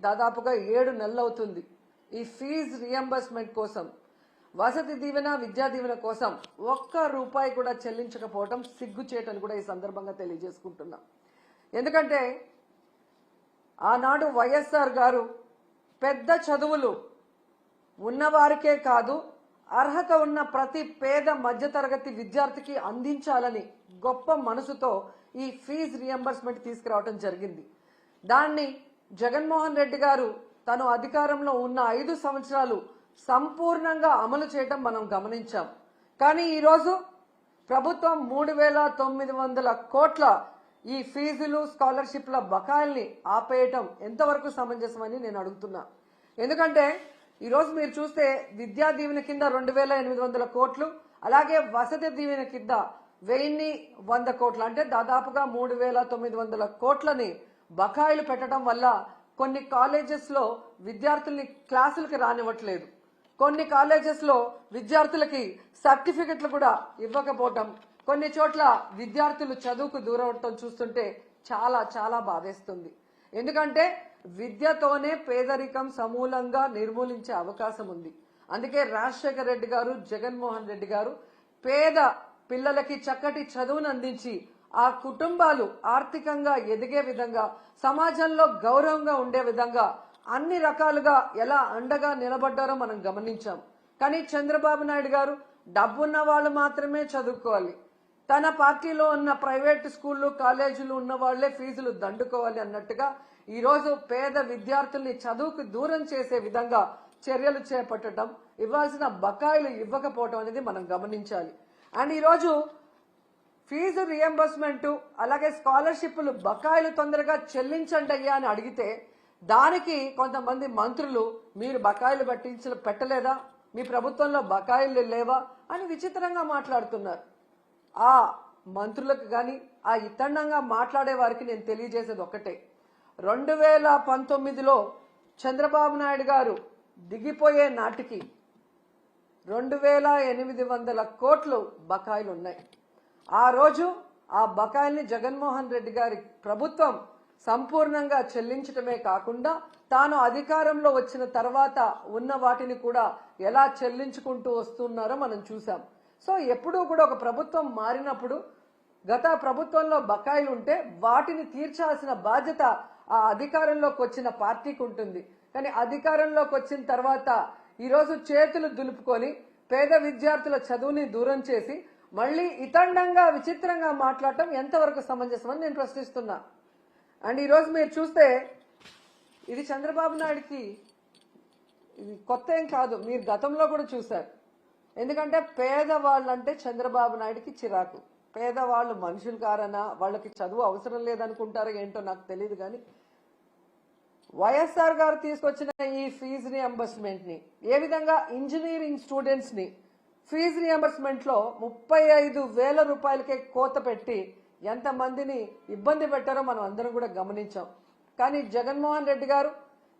దాదాపుగా 7 నెలలు అవుతుంది ఈ ఫీజు రియంబర్స్మెంట్ కోసం, వసతి దీవెన, విద్యా దీవెన కోసం ₹1 కూడా చెల్లించకపోవడం సిగ్గుచేటని కూడా ఈ సందర్భంగా తెలియజేసుకుంటున్నా. ఎందుకంటే ఆనాడు వైఎస్ఆర్ గారు పెద్ద చదువులు ఉన్నవారికే కాదు, అర్హత ఉన్న ప్రతి పేద మధ్యతరగతి విద్యార్థికి అందించాలని గొప్ప మనసుతో ఈ ఫీజు రియంబర్స్మెంట్ తీసుకురావడం జరిగింది. దాన్ని జగన్మోహన్ రెడ్డి గారు తను అధికారంలో ఉన్న 5 సంవత్సరాలు సంపూర్ణంగా అమలు చేయడం మనం గమనించాం. కానీ ఈరోజు ప్రభుత్వం 3,900 కోట్ల ఈ ఫీజులు, స్కాలర్షిప్ల బకాయిల్ని ఆపేయటం ఎంతవరకు సమంజసమని నేను అడుగుతున్నా. ఎందుకంటే ఈరోజు మీరు చూస్తే విద్యా దీవెన కింద 2,800 కోట్లు, అలాగే వసతి దీవెన కింద 1,100 కోట్లు, అంటే దాదాపుగా 3,900 కోట్లని బకాయిలు పెట్టడం వల్ల కొన్ని కాలేజెస్ లో విద్యార్థుల్ని క్లాసులకి రానివ్వట్లేదు, కొన్ని కాలేజెస్ లో విద్యార్థులకి సర్టిఫికెట్లు కూడా ఇవ్వకపోవటం, కొన్ని చోట్ల విద్యార్థులు చదువుకు దూరం అవటం చూస్తుంటే చాలా చాలా బాధేస్తుంది. ఎందుకంటే విద్యతోనే పేదరికం సమూలంగా నిర్మూలించే అవకాశం ఉంది. అందుకే రాజశేఖర రెడ్డి గారు, జగన్మోహన్ రెడ్డి గారు పేద పిల్లలకి చక్కటి చదువును అందించి ఆ కుటుంబాలు ఆర్థికంగా ఎదిగే విధంగా, సమాజంలో గౌరవంగా ఉండే విధంగా అన్ని రకాలుగా ఎలా అండగా నిలబడ్డారో మనం గమనించాం. కానీ చంద్రబాబు నాయుడు గారు డబ్బున్న వాళ్ళు మాత్రమే చదువుకోవాలి, తన పార్టీలో ఉన్న ప్రైవేట్ స్కూళ్లు, కాలేజీలు ఉన్న వాళ్లే ఫీజులు దండుకోవాలి అన్నట్టుగా ఈరోజు పేద విద్యార్థుల్ని చదువుకు దూరం చేసే విధంగా చర్యలు చేపట్టడం, ఇవ్వాల్సిన బకాయిలు ఇవ్వకపోవడం అనేది మనం గమనించాలి. అండ్ ఈరోజు ఫీజు రియంబర్స్మెంట్ అలాగే స్కాలర్షిప్లు బకాయిలు తొందరగా చెల్లించండి అయ్యా అని అడిగితే దానికి కొంతమంది మంత్రులు మీరు బకాయిలు పెట్టలేదా, మీ ప్రభుత్వంలో బకాయిలు లేవా అని విచిత్రంగా మాట్లాడుతున్నారు. ఆ మంత్రులకు గాని ఆ ఇతండంగా మాట్లాడే వారికి నేను తెలియజేసేది ఒక్కటే, 2019లో చంద్రబాబు నాయుడు గారు దిగిపోయే నాటికి 2,800 కోట్లు బకాయిలు ఉన్నాయి. ఆ రోజు ఆ బకాయిల్ని జగన్మోహన్ రెడ్డి గారి ప్రభుత్వం సంపూర్ణంగా చెల్లించడమే కాకుండా తాను అధికారంలో వచ్చిన తర్వాత ఉన్న వాటిని కూడా ఎలా చెల్లించుకుంటూ వస్తున్నారో మనం చూసాం. సో ఎప్పుడూ కూడా ఒక ప్రభుత్వం మారినప్పుడు గత ప్రభుత్వంలో బకాయిలు ఉంటే వాటిని తీర్చాల్సిన బాధ్యత ఆ అధికారంలోకి వచ్చిన పార్టీకి ఉంటుంది. కానీ అధికారంలోకి వచ్చిన తర్వాత ఈరోజు చేతులు దులుపుకొని పేద విద్యార్థుల చదువుని దూరం చేసి మళ్ళీ ఇతండంగా విచిత్రంగా మాట్లాడటం ఎంతవరకు సమంజసమని నేను ప్రశ్నిస్తున్నా. అండ్ ఈరోజు మీరు చూస్తే ఇది చంద్రబాబు నాయుడికి ఇది కొత్త ఏం కాదు, మీరు గతంలో కూడా చూశారు. ఎందుకంటే పేదవాళ్ళు అంటే చంద్రబాబు నాయుడికి చిరాకు. పేదవాళ్ళు మనుషులు కారనా, వాళ్ళకి చదువు అవసరం లేదనుకుంటారో ఏంటో నాకు తెలియదు. కానీ వైఎస్ఆర్ గారు తీసుకొచ్చిన ఈ ఫీజు రియంబర్స్మెంట్ ని ఏ విధంగా ఇంజనీరింగ్ స్టూడెంట్స్ ని ఫీజు రియంబర్స్మెంట్ లో 35,000 రూపాయలకే కోత పెట్టి ఎంతమందిని ఇబ్బంది పెట్టారో మనం అందరం కూడా గమనించాం. కానీ జగన్మోహన్ రెడ్డి గారు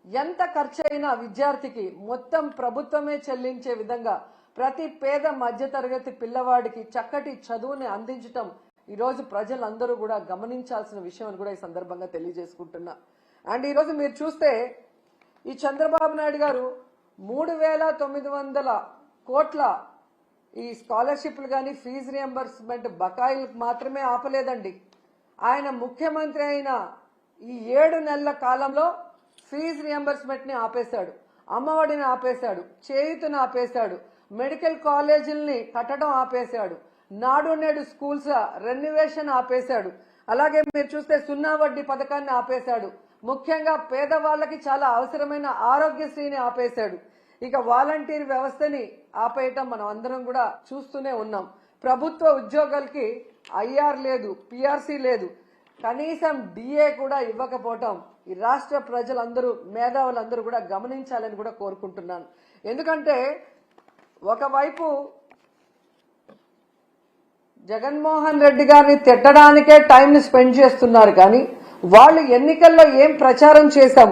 ఎంత ఖర్చు అయినా విద్యార్థికి మొత్తం ప్రభుత్వమే చెల్లించే విధంగా ప్రతి పేద మధ్యతరగతి పిల్లవాడికి చక్కటి చదువుని అందించటం ఈరోజు ప్రజలందరూ కూడా గమనించాల్సిన విషయం అని కూడా ఈ సందర్భంగా తెలియజేసుకుంటున్నా. అండ్ ఈరోజు మీరు చూస్తే ఈ చంద్రబాబు నాయుడు గారు 3,900 కోట్ల ఈ స్కాలర్షిప్లు కానీ ఫీజు రియంబర్స్మెంట్ బకాయిలకు మాత్రమే ఆపలేదండి. ఆయన ముఖ్యమంత్రి అయిన ఈ 7 నెలల కాలంలో ఫీజు రియంబర్స్మెంట్ ని ఆపేశాడు, అమ్మఒడిని ఆపేశాడు, చేయూతను ఆపేశాడు, మెడికల్ కాలేజీల్ని కట్టడం ఆపేశాడు, నాడు నేడు స్కూల్స్ రెన్యువేషన్ ఆపేశాడు, అలాగే మీరు చూస్తే 0 వడ్డీ పథకాన్ని ఆపేశాడు, ముఖ్యంగా పేదవాళ్లకి చాలా అవసరమైన ఆరోగ్యశ్రీని ఆపేశాడు. ఇక వాలంటీర్ వ్యవస్థని ఆపేయటం మనం అందరం కూడా చూస్తూనే ఉన్నాం. ప్రభుత్వ ఉద్యోగులకి ఐఆర్ లేదు, పిఆర్సీ లేదు, కనీసం డిఏ కూడా ఇవ్వకపోవటం ఈ రాష్ట్ర ప్రజలందరూ, మేధావులందరూ కూడా గమనించాలని కూడా కోరుకుంటున్నాను. ఎందుకంటే ఒకవైపు జగన్మోహన్ రెడ్డి గారిని తిట్టడానికే టైంని స్పెండ్ చేస్తున్నారు, కానీ వాళ్ళు ఎన్నికల్లో ఏం ప్రచారం చేశాం,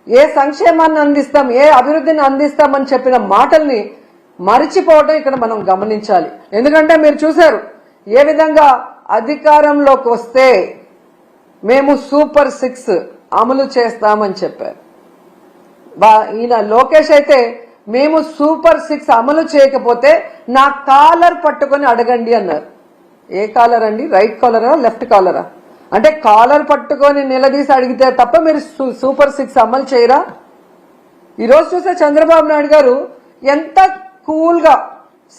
ఏ సంక్షేమాన్ని అందిస్తాం, ఏ అభివృద్ధిని అందిస్తామని చెప్పిన మాటల్ని మరిచిపోవటం ఇక్కడ మనం గమనించాలి. ఎందుకంటే మీరు చూశారు ఏ విధంగా అధికారంలోకి వస్తే మేము సూపర్ 6 అమలు చేస్తామని చెప్పారు. ఈయన లోకేష్ అయితే మేము సూపర్ 6 అమలు చేయకపోతే నా కాలర్ పట్టుకొని అడగండి అన్నారు. ఏ కాలర్ అండి? రైట్ కాలరా లెఫ్ట్ కాలరా? అంటే కాలర్ పట్టుకొని నిలదీసి అడిగితే తప్ప మీరు సూపర్ 6 అమలు చేయరా? ఈరోజు చూస్తే చంద్రబాబు నాయుడు గారు ఎంత కూల్గా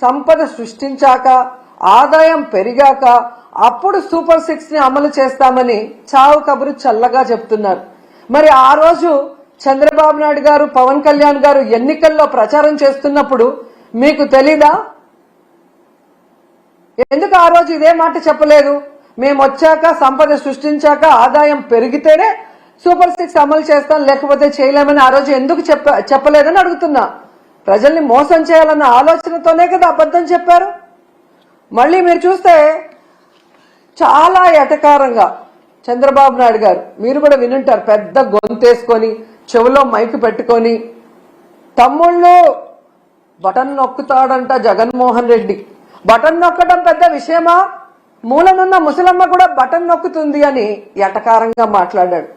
సంపద సృష్టించాక ఆదాయం పెరిగాక అప్పుడు సూపర్ 6 ని అమలు చేస్తామని చావు కబురు చల్లగా చెప్తున్నారు. మరి ఆ రోజు చంద్రబాబు నాయుడు గారు పవన్ కళ్యాణ్ గారు ఎన్నికల్లో ప్రచారం చేస్తున్నప్పుడు మీకు తెలీదా? ఎందుకు ఆ రోజు ఇదే మాట చెప్పలేదు? మేము వచ్చాక సంపద సృష్టించాక ఆదాయం పెరిగితేనే సూపర్ 6 అమలు చేస్తాం, లేకపోతే చేయలేమని ఆ రోజు ఎందుకు చెప్పలేదని అడుగుతున్నా. ప్రజల్ని మోసం చేయాలన్న ఆలోచనతోనే కదా అబద్ధం చెప్పారు. మళ్ళీ మీరు చూస్తే చాలా ఎటకారంగా చంద్రబాబు నాయుడు గారు, మీరు కూడా వినుంటారు, పెద్ద గొంతేసుకొని చెవులో మైకు పెట్టుకొని తమ్ముళ్ళు బటన్ నొక్కుతాడంట జగన్మోహన్ రెడ్డి. బటన్ నొక్కడం పెద్ద విషయమా? మూలనున్న ముసలమ్మ కూడా బటన్ నొక్కుతుంది అని ఎటకారంగా మాట్లాడాడు.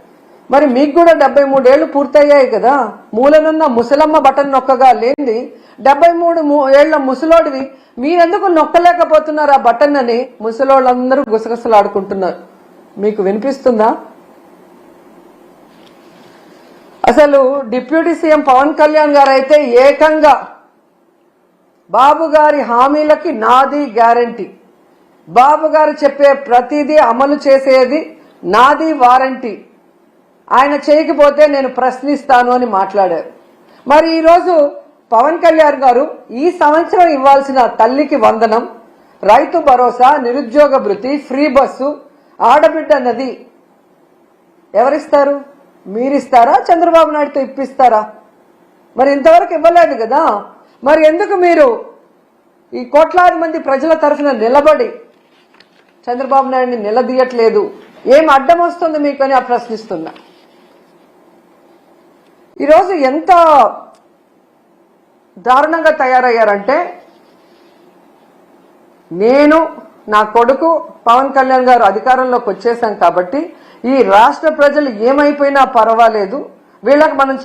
మరి మీకు కూడా 73 ఏళ్లు పూర్తయ్యాయి కదా, మూలనున్న ముసలమ్మ బటన్ నొక్కగా లేని 73 ఏళ్ల ముసలోడివి మీరెందుకు నొక్కలేకపోతున్నారు ఆ బటన్ అని ముసలోళ్ళందరూ గుసగుసలాడుకుంటున్నారు. మీకు వినిపిస్తుందా? అసలు డిప్యూటీ సీఎం పవన్ కళ్యాణ్ గారు అయితే ఏకంగా బాబు గారి హామీలకి నాది గ్యారంటీ, బాబు గారు చెప్పే ప్రతిదీ అమలు చేసేది నాది వారంటీ, ఆయన చేయకపోతే నేను ప్రశ్నిస్తాను అని మాట్లాడారు. మరి ఈరోజు పవన్ కళ్యాణ్ గారు ఈ సంవత్సరం ఇవ్వాల్సిన తల్లికి వందనం, రైతు భరోసా, నిరుద్యోగ భృతి, ఫ్రీ బస్సు, ఆడబిడ్డ నది ఎవరిస్తారు? మీరిస్తారా? చంద్రబాబు నాయుడుతో ఇప్పిస్తారా? మరి ఇంతవరకు ఇవ్వలేదు కదా. మరి ఎందుకు మీరు ఈ కోట్లాది మంది ప్రజల తరఫున నిలబడి చంద్రబాబు నాయుడిని నిలదీయట్లేదు? ఏం అడ్డం వస్తుంది మీకు అని ప్రశ్నిస్తున్నా. ఈరోజు ఎంత దారుణంగా తయారయ్యారంటే, నేను నా కొడుకు పవన్ కళ్యాణ్ గారు అధికారంలోకి వచ్చేసాం కాబట్టి ఈ రాష్ట్ర ప్రజలు ఏమైపోయినా పర్వాలేదు, వీళ్ళకి మనం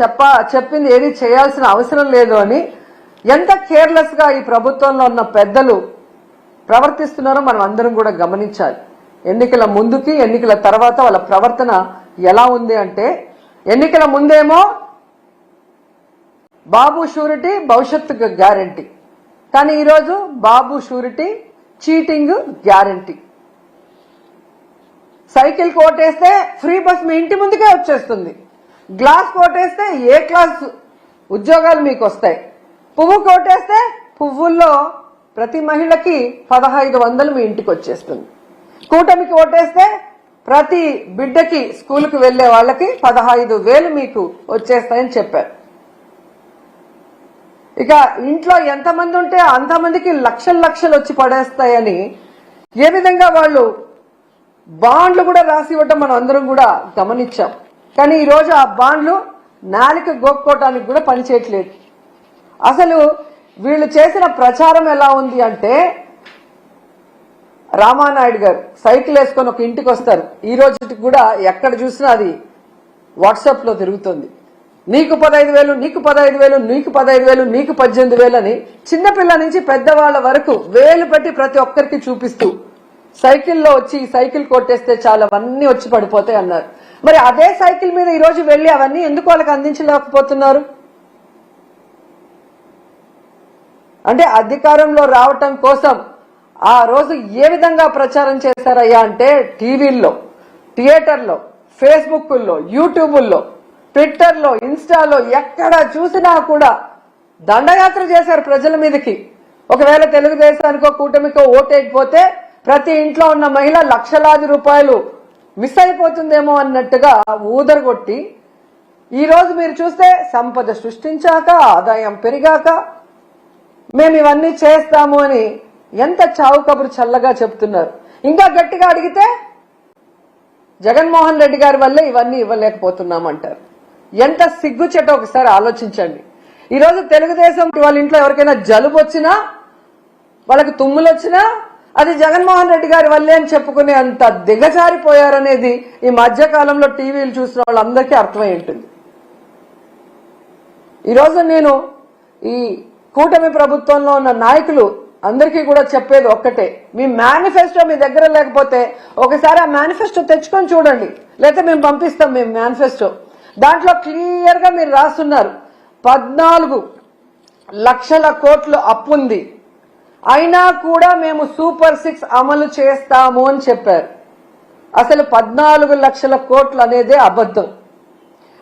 చెప్పింది ఏది చేయాల్సిన అవసరం లేదు అని ఎంత కేర్లెస్ గా ఈ ప్రభుత్వంలో ఉన్న పెద్దలు ప్రవర్తిస్తున్నారో మనం అందరం కూడా గమనించాలి. ఎన్నికల ముందుకి ఎన్నికల తర్వాత వాళ్ళ ప్రవర్తన ఎలా ఉంది అంటే, ఎన్నికల ముందేమో బాబు షూరిటీ భవిష్యత్తుకు గ్యారంటీ, కానీ ఈరోజు Babu surety cheating guarantee. Cycle కోటేస్తే ఫ్రీ బస్ మీ ఇంటి ముందుకే వచ్చేస్తుంది, గ్లాస్ కోటేస్తే ఏ క్లాస్ ఉద్యోగాలు మీకు వస్తాయి, పువ్వు కోటేస్తే పువ్వుల్లో ప్రతి మహిళకి 1500 మీ ఇంటికి వచ్చేస్తుంది, కూటమికి ఓటేస్తే ప్రతి బిడ్డకి స్కూల్కి వెళ్లే వాళ్ళకి 15,000 మీకు వచ్చేస్తాయని చెప్పారు. ఇక ఇంట్లో ఎంతమంది ఉంటే అంతమందికి లక్షలు వచ్చి పడేస్తాయని ఏ విధంగా వాళ్ళు బాండ్లు కూడా రాసి ఇవ్వటం మనం అందరం కూడా గమనించాం. కానీ ఈరోజు ఆ బాండ్లు నాలిక గోక్కోటానికి కూడా పనిచేయట్లేదు. అసలు వీళ్ళు చేసిన ప్రచారం ఎలా ఉంది అంటే, రామానాయుడు గారు సైకిల్ వేసుకొని ఒక ఇంటికి వస్తారు, ఈ రోజుకి కూడా ఎక్కడ చూసినా అది వాట్సాప్ లో తిరుగుతుంది. నీకు 15,000, నీకు 15,000, నీకు 15,000, నీకు 18,000 అని చిన్నపిల్ల నుంచి పెద్దవాళ్ల వరకు వేలు పెట్టి ప్రతి ఒక్కరికి చూపిస్తూ సైకిల్లో వచ్చి సైకిల్ కొట్టేస్తే చాలా అవన్నీ వచ్చి పడిపోతాయి అన్నారు. మరి అదే సైకిల్ మీద ఈ రోజు వెళ్లి అవన్నీ ఎందుకు వాళ్ళకి అందించలేకపోతున్నారు? అంటే అధికారంలో రావటం కోసం ఆ రోజు ఏ విధంగా ప్రచారం చేశారయ్యా అంటే, టీవీల్లో, థియేటర్లో, ఫేస్బుక్లో, యూట్యూబ్లో, ట్విట్టర్లో, ఇన్స్టాలో ఎక్కడ చూసినా కూడా దండయాత్ర చేశారు ప్రజల మీదకి. ఒకవేళ తెలుగుదేశానికో కూటమికో ఓటేయకపోతే ప్రతి ఇంట్లో ఉన్న మహిళ లక్షలాది రూపాయలు మిస్ అయిపోతుందేమో అన్నట్టుగా ఊదరగొట్టి, ఈ రోజు మీరు చూస్తే సంపద సృష్టించాక ఆదాయం పెరిగాక మేము ఇవన్నీ చేస్తాము అని ఎంత చావు కబురు చల్లగా చెప్తున్నారు. ఇంకా గట్టిగా అడిగితే జగన్మోహన్ రెడ్డి గారి వల్లే ఇవన్నీ ఇవ్వలేకపోతున్నామంటారు. ఎంత సిగ్గుచేటో ఒకసారి ఆలోచించండి. ఈరోజు తెలుగుదేశం వాళ్ళ ఇంట్లో ఎవరికైనా జలుబు వచ్చినా, వాళ్ళకి తుమ్ములు వచ్చినా అది జగన్మోహన్ రెడ్డి గారి వల్లే అని చెప్పుకునే అంత దిగజారిపోయారనేది ఈ మధ్య కాలంలో టీవీలు చూసిన వాళ్ళందరికీ అర్థమై ఉంటుంది. ఈరోజు నేను ఈ కూటమి ప్రభుత్వంలో ఉన్న నాయకులు అందరికీ కూడా చెప్పేది ఒక్కటే, మీ మేనిఫెస్టో మీ దగ్గర లేకపోతే ఒకసారి ఆ మేనిఫెస్టో తెచ్చుకొని చూడండి, లేకపోతే మేము పంపిస్తాం మేము మేనిఫెస్టో. దాంట్లో క్లియర్ గా మీరు రాస్తున్నారు 14 లక్షల కోట్లు అప్పుంది, అయినా కూడా మేము సూపర్ 6 అమలు చేస్తాము అని చెప్పారు. అసలు 14 లక్షల కోట్లు అనేదే అబద్ధం.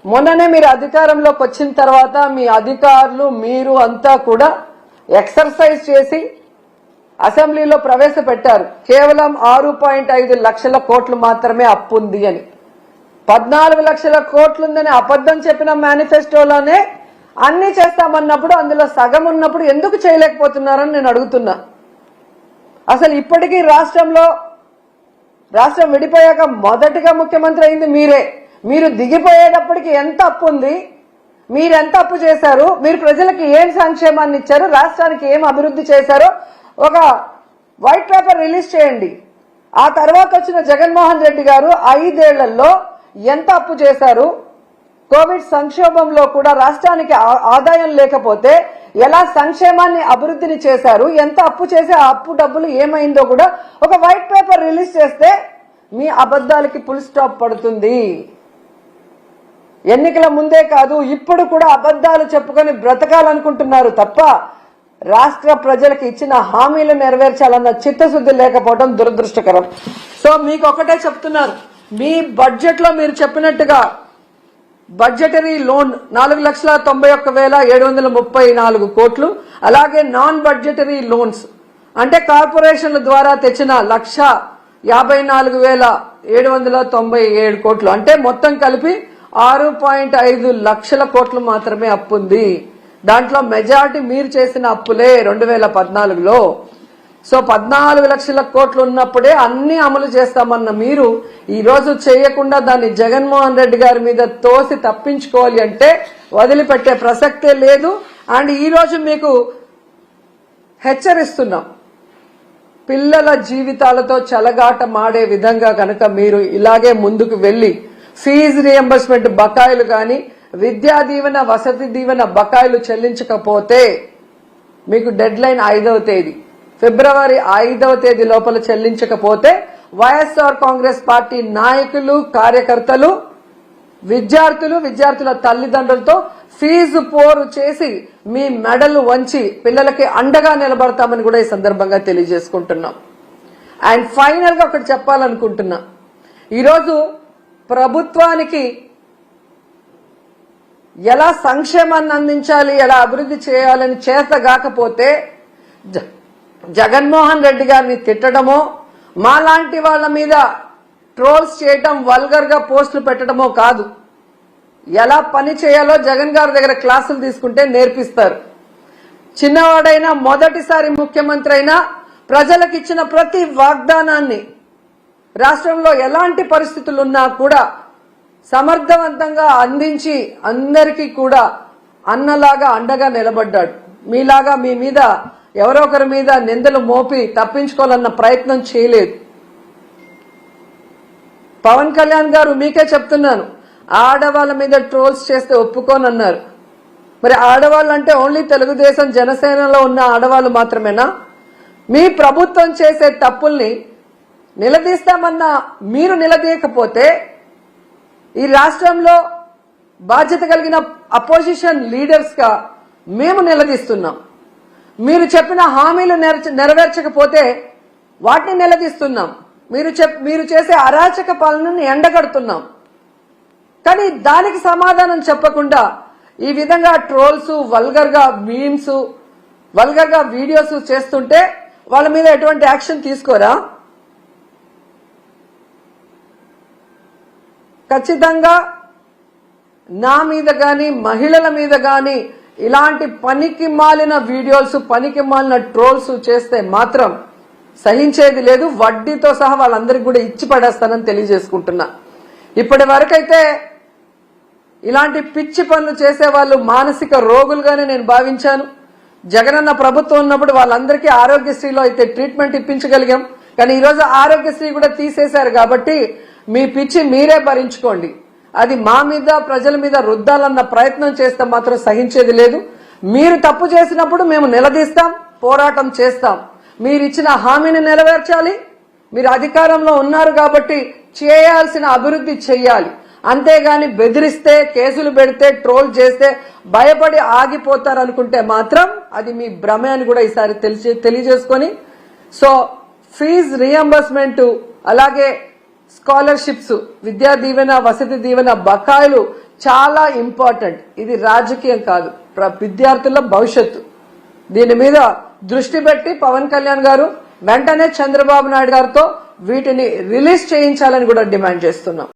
మొన్ననే మీరు అధికారంలోకి వచ్చిన తర్వాత మీ అధికారులు మీరు అంతా కూడా ఎక్సర్సైజ్ చేసి అసెంబ్లీలో ప్రవేశపెట్టారు, కేవలం 6.5 లక్షల కోట్లు మాత్రమే అప్పుంది అని. 14 లక్షల కోట్లుందని అబద్ధం చెప్పిన మేనిఫెస్టోలోనే అన్ని చేస్తామన్నప్పుడు అందులో సగం ఉన్నప్పుడు ఎందుకు చేయలేకపోతున్నారని నేను అడుగుతున్నా. అసలు ఇప్పటికీ రాష్ట్రం విడిపోయాక మొదటిగా ముఖ్యమంత్రి అయింది మీరే. మీరు దిగిపోయేటప్పటికి ఎంత అప్పు ఉంది, మీరెంత అప్పు చేశారు, మీరు ప్రజలకు ఏం సంక్షేమాన్ని ఇచ్చారు, రాష్ట్రానికి ఏం అభివృద్ధి చేశారో ఒక వైట్ పేపర్ రిలీజ్ చేయండి. ఆ తర్వాత వచ్చిన జగన్మోహన్ రెడ్డి గారు 5 ఏళ్లలో ఎంత అప్పు చేశారు, కోవిడ్ సంక్షోభంలో కూడా రాష్ట్రానికి ఆదాయం లేకపోతే ఎలా సంక్షేమాన్ని అభివృద్ధిని చేశారు, ఎంత అప్పు చేసి ఆ అప్పు డబ్బులు ఏమైందో కూడా ఒక వైట్ పేపర్ రిలీజ్ చేస్తే మీ అబద్ధాలకి ఫుల్ స్టాప్ పడుతుంది. ఎన్నికల ముందే కాదు ఇప్పుడు కూడా అబద్ధాలు చెప్పుకొని బ్రతకాలనుకుంటున్నారు తప్ప రాష్ట్ర ప్రజలకు ఇచ్చిన హామీలు నెరవేర్చాలన్న చిత్తశుద్ధి లేకపోవడం దురదృష్టకరం. సో మీకు ఒకటే చెప్తున్నారు, మీ బడ్జెట్ లో మీరు చెప్పినట్టుగా బడ్జెటరీ లోన్ 4,91,734 కోట్లు, అలాగే నాన్ బడ్జెటరీ లోన్స్ అంటే కార్పొరేషన్ల ద్వారా తెచ్చిన 1,54,797 కోట్లు, అంటే మొత్తం కలిపి 6.5 లక్షల కోట్లు మాత్రమే అప్పుంది. దాంట్లో మెజారిటీ మీరు చేసిన అప్పులే 2014లో. సో 14 లక్షల కోట్లు ఉన్నప్పుడే అన్ని అమలు చేస్తామన్న మీరు ఈ రోజు చేయకుండా దాన్ని జగన్మోహన్ రెడ్డి గారి మీద తోసి తప్పించుకోవాలి అంటే వదిలిపెట్టే ప్రసక్తే లేదు. అండ్ ఈ రోజు మీకు హెచ్చరిస్తున్నాం, పిల్లల జీవితాలతో చెలగాట మాడే విధంగా కనుక మీరు ఇలాగే ముందుకు వెళ్లి ఫీజు రియంబర్స్మెంట్ బకాయిలు కానీ విద్యా దీవెన వసతి దీవెన బకాయిలు చెల్లించకపోతే మీకు డెడ్ లైన్ 5వ తేదీ ఫిబ్రవరి 5వ తేదీ లోపల చెల్లించకపోతే వైఎస్ఆర్ కాంగ్రెస్ పార్టీ నాయకులు కార్యకర్తలు విద్యార్థుల తల్లిదండ్రులతో ఫీజు పోరు చేసి మీ మెడలు వంచి పిల్లలకి అండగా నిలబడతామని కూడా ఈ సందర్భంగా తెలియజేసుకుంటున్నాం. అండ్ ఫైనల్ గా ఒకటి చెప్పాలనుకుంటున్నా, ఈరోజు ప్రభుత్వానికి ఎలా సంక్షేమాన్ని అందించాలి, ఎలా అభివృద్ధి చేయాలని చేతగాకపోతే జగన్మోహన్ రెడ్డి గారిని తిట్టడమో మాలాంటి వాళ్ళ మీద ట్రోల్స్ చేయటం వల్గర్ గా పోస్టులు పెట్టడమో కాదు, ఎలా పని చేయాలో జగన్ గారి దగ్గర క్లాసులు తీసుకుంటే నేర్పిస్తారు. చిన్నవాడైనా మొదటిసారి ముఖ్యమంత్రి అయినా ప్రజలకు ఇచ్చిన ప్రతి వాగ్దానాన్ని రాష్ట్రంలో ఎలాంటి పరిస్థితులున్నా కూడా సమర్థవంతంగా అందించి అందరికీ కూడా అన్నలాగా అండగా నిలబడ్డాడు. మీలాగా మీ మీద ఎవరో ఒకరి మీద నిందలు మోపి తప్పించుకోవాలన్న ప్రయత్నం చేయలేదు. పవన్ కళ్యాణ్ గారు మీకే చెప్తున్నాను, ఆడవాళ్ళ మీద ట్రోల్స్ చేస్తే ఒప్పుకోనన్నారు. మరి ఆడవాళ్ళు అంటే ఓన్లీ తెలుగుదేశం జనసేనలో ఉన్న ఆడవాళ్ళు మాత్రమేనా? మీ ప్రభుత్వం చేసే తప్పుల్ని నిలదీస్తామన్నా మీరు నిలదీయకపోతే ఈ రాష్ట్రంలో బాధ్యత కలిగిన అపోజిషన్ లీడర్స్ గా మేము నిలదీస్తున్నాం. మీరు చెప్పిన హామీలు నెరవేర్చకపోతే వాటిని నిలదీస్తున్నాం. మీరు చేసే అరాచక పాలనని ఎండగడుతున్నాం. కానీ దానికి సమాధానం చెప్పకుండా ఈ విధంగా ట్రోల్స్, వల్గర్ గా మీమ్స్, వల్గర్ గా వీడియోస్ చేస్తుంటే వాళ్ళ మీద ఎటువంటి యాక్షన్ తీసుకోరా? ఖచ్చితంగా నా మీద గాని మహిళల మీద గాని ఇలాంటి పనికి మాలిన వీడియోస్, పనికి మాలిన ట్రోల్స్ చేస్తే మాత్రం సహించేది లేదు. వడ్డీతో సహా వాళ్ళందరికీ కూడా ఇచ్చి పడేస్తానని తెలియజేసుకుంటున్నా. ఇప్పటి వరకైతే ఇలాంటి పిచ్చి పనులు చేసే వాళ్ళు మానసిక రోగులుగానే నేను భావించాను. జగనన్న ప్రభుత్వం ఉన్నప్పుడు వాళ్ళందరికీ ఆరోగ్యశ్రీలో అయితే ట్రీట్మెంట్ ఇప్పించగలిగాం. కానీ ఈరోజు ఆరోగ్యశ్రీ కూడా తీసేశారు కాబట్టి మీ పిచ్చి మీరే భరించుకోండి. అది మా మీద ప్రజల మీద రుద్దాలన్న ప్రయత్నం చేస్తే మాత్రం సహించేది లేదు. మీరు తప్పు చేసినప్పుడు మేము నిలదీస్తాం, పోరాటం చేస్తాం. మీరు ఇచ్చిన హామీని నెరవేర్చాలి. మీరు అధికారంలో ఉన్నారు కాబట్టి చేయాల్సిన అభివృద్ధి చెయ్యాలి. అంతేగాని బెదిరిస్తే, కేసులు పెడితే, ట్రోల్ చేస్తే భయపడి ఆగిపోతారనుకుంటే మాత్రం అది మీ భ్రమే అని కూడా ఈసారి తెలియజేసుకొని, సో ఫీజు రియంబర్స్మెంట్ అలాగే స్కాలర్షిప్స్, విద్యా దీవెన, వసతి దీవెన బకాయిలు చాలా ఇంపార్టెంట్. ఇది రాజకీయం కాదు, విద్యార్థుల భవిష్యత్తు. దీని మీద దృష్టి పెట్టి పవన్ కళ్యాణ్ గారు వెంటనే చంద్రబాబు నాయుడు గారితో వీటిని రిలీజ్ చేయించాలని కూడా డిమాండ్ చేస్తున్నాం.